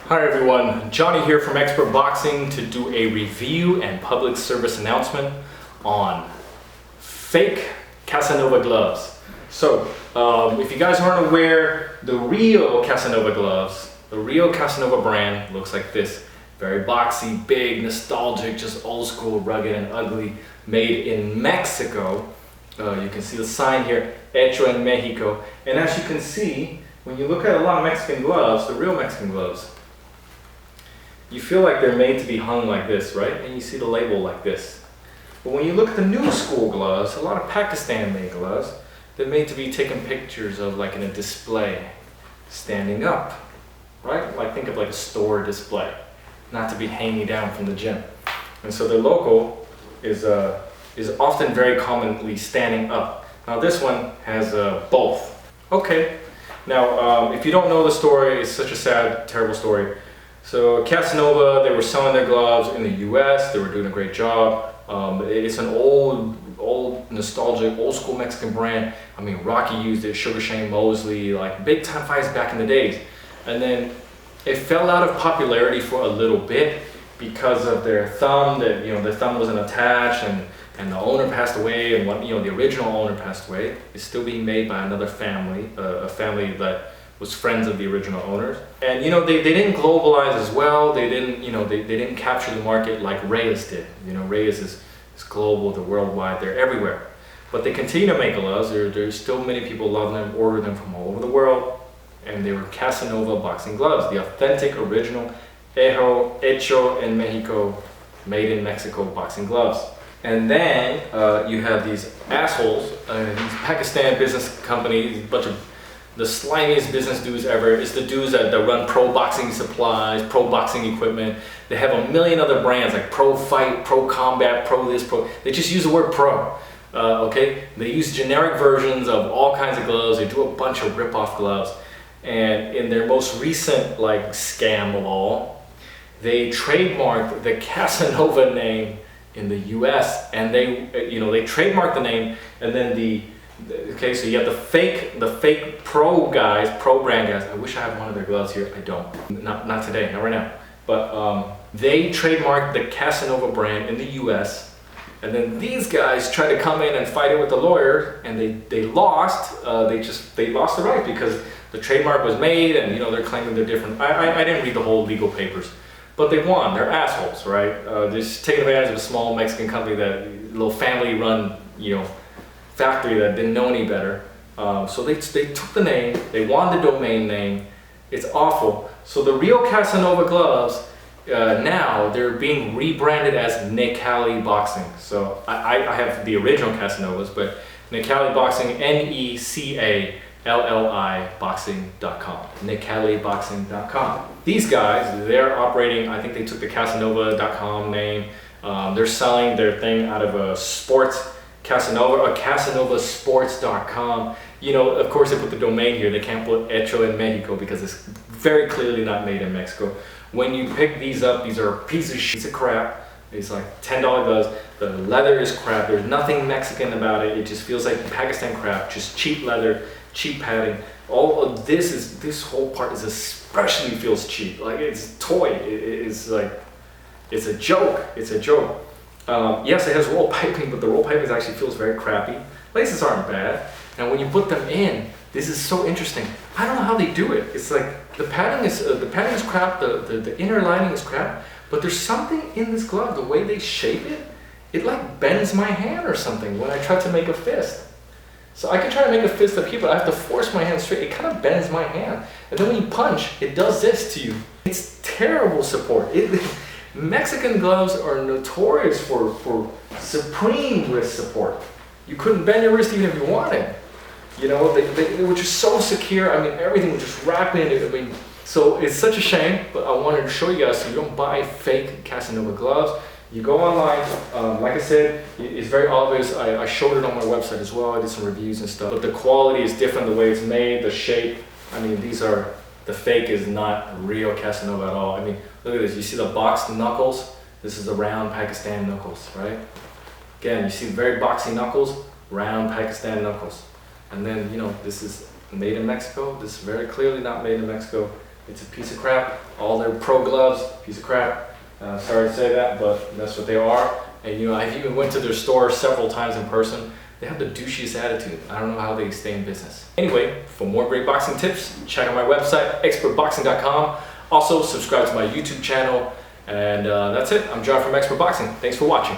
Hi everyone, Johnny here from Expert Boxing to do a review and public service announcement on fake Casanova gloves. So, if you guys aren't aware, the real Casanova gloves, the real Casanova brand looks like this. Very boxy, big, nostalgic, just old school, rugged and ugly, made in Mexico. You can see the sign here, Hecho en Mexico. And as you can see, when you look at a lot of Mexican gloves, the real Mexican gloves, you feel like they're made to be hung like this, right? And you see the label like this. But when you look at the new school gloves, a lot of Pakistan-made gloves, they're made to be taken pictures of like in a display, standing up, right? Like think of like a store display, not to be hanging down from the gym. And so the logo is often very commonly standing up. Now this one has both. Okay, now if you don't know the story, it's such a sad, terrible story. So Casanova, they were selling their gloves in the US, they were doing a great job. It's an old, nostalgic, old school Mexican brand. I mean, Rocky used it, Sugar Shane Mosley, like big time fights back in the days. And then it fell out of popularity for a little bit because of their thumb, that the thumb wasn't attached, and the owner passed away, and the original owner passed away. It's still being made by another family, a family that was friends of the original owners. And they didn't globalize as well. They didn't they didn't capture the market like Reyes did. Reyes is global, they're worldwide, they're everywhere. But they continue to make gloves. There's still many people love them, order them from all over the world. And they were Casanova boxing gloves, the authentic, original, hecho en Mexico, made in Mexico boxing gloves. And then you have these assholes, these Pakistan business companies, a bunch of the slimiest business dudes ever. It's the dudes that run pro boxing supplies, pro boxing equipment. They have a million other brands like Pro Fight, Pro Combat, Pro this, Pro. They just use the word pro. Okay? They use generic versions of all kinds of gloves. They do a bunch of rip-off gloves. And in their most recent scam of all, they trademarked the Casanova name in the US, and they trademarked the name, and then so you have the fake pro guys, pro brand guys. I wish I had one of their gloves here. I don't. Not today, not right now. But they trademarked the Casanova brand in the US, and then these guys tried to come in and fight it with the lawyer, and they lost. They lost the right because the trademark was made, and they're claiming they're different. I didn't read the whole legal papers, but they won. They're assholes, right? They're just taking advantage of a small Mexican company, that little family-run factory that didn't know any better. So they took the name, they won the domain name. It's awful. So the real Casanova gloves, now they're being rebranded as Necalli Boxing. So I have the original Casanovas, but Necalli Boxing, Necalli boxing.com, necalliboxing.com. These guys, they're operating, I think they took the Casanova.com name. They're selling their thing out of a sports Casanova, or CasanovaSports.com. Of course they put the domain here. They can't put Hecho en Mexico because it's very clearly not made in Mexico. When you pick these up, these are a piece of crap. It's like $10 gloves. The leather is crap. There's nothing Mexican about it. It just feels like Pakistan crap, just cheap leather, cheap padding. All of this whole part is especially feels cheap. Like it's toy. It's a joke. It's a joke. Yes, it has roll piping, but the roll piping actually feels very crappy. Laces aren't bad. And when you put them in, this is so interesting. I don't know how they do it. It's like the padding is crap, the inner lining is crap, but there's something in this glove, the way they shape it, it like bends my hand or something when I try to make a fist. So I can try to make a fist up here, but I have to force my hand straight. It kind of bends my hand. And then when you punch, it does this to you. It's terrible support. Mexican gloves are notorious for supreme wrist support. You couldn't bend your wrist even if you wanted. They were just so secure. I mean, everything was just wrapped in it. So it's such a shame, but I wanted to show you guys so you don't buy fake Casanova gloves. You go online, like I said, it's very obvious. I showed it on my website as well. I did some reviews and stuff. But the quality is different, the way it's made, the shape. I mean, the fake is not real Casanova at all. I mean, look at this. You see the boxed knuckles? This is the round Pakistan knuckles, right? Again, you see very boxy knuckles, round Pakistan knuckles. And then, this is made in Mexico. This is very clearly not made in Mexico. It's a piece of crap. All their pro gloves, piece of crap. Sorry to say that, but that's what they are. And you know, I've even went to their store several times in person. They have the douchiest attitude. I don't know how they stay in business. Anyway, for more great boxing tips, check out my website, expertboxing.com. Also, subscribe to my YouTube channel. And that's it. I'm John from Expert Boxing. Thanks for watching.